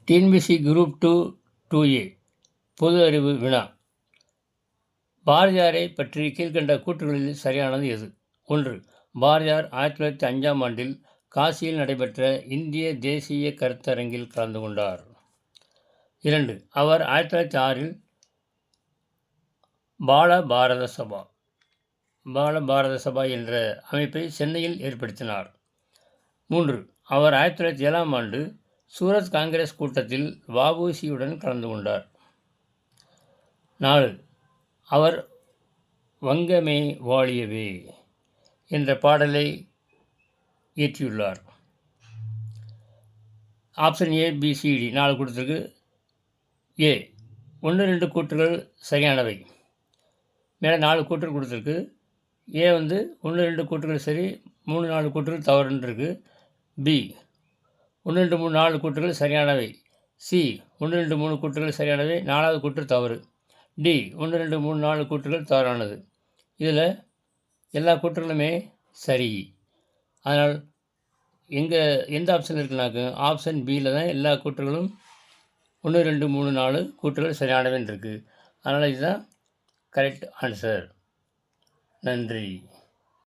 TNPSC group 2 2A பொது அறிவு வினா. பாரதியாரை பற்றி கீழ்க்கண்ட கூற்றுகளில் சரியானது எது? 1. பாரதியார் 1905ஆம் ஆண்டில் காசியில் நடைபெற்ற இந்திய தேசிய கருத்தரங்கில் கலந்து கொண்டார். 2. அவர் 1906இல் பால பாரத சபா என்ற அமைப்பை சென்னையில் ஏற்படுத்தினார். 3. அவர் 1907ஆம் ஆண்டு சூரத் காங்கிரஸ் கூட்டத்தில் வ.உ.சி.யுடன் கலந்து கொண்டார். 4. அவர் வங்கமே வாழியவே என்ற பாடலை இயற்றியுள்ளார். Option A, B, C, D 4 கொடுத்துருக்கு. ஏ 1, 2 கூற்றுகள் சரியானவை. மேலே 4 கூற்றுகள் கொடுத்துருக்கு. ஏ 1, 2 கூற்றுகள் சரி, 3, 4 கூற்றுகள் தவறுன்னு இருக்குது. பி 1, 2, 3, 4 கூற்றுகள் சரியானவை. சி 1, 2, 3 கூற்றுகள் சரியானவை, 4வது கூற்று தவறு. டி 1, 2, 3, 4 கூற்றுகள் தவறானது. இதில் எல்லா கூற்றுகளுமே சரி. அதனால் எந்த ஆப்ஷன் இருக்குனாக்க ஆப்ஷன் பியில் தான் எல்லா கூற்றுகளும் 1, 2, 3, 4 கூற்றுகள் சரியானவைன்னு இருக்குது. அதனால் இதுதான் கரெக்ட் ஆன்சர். நன்றி.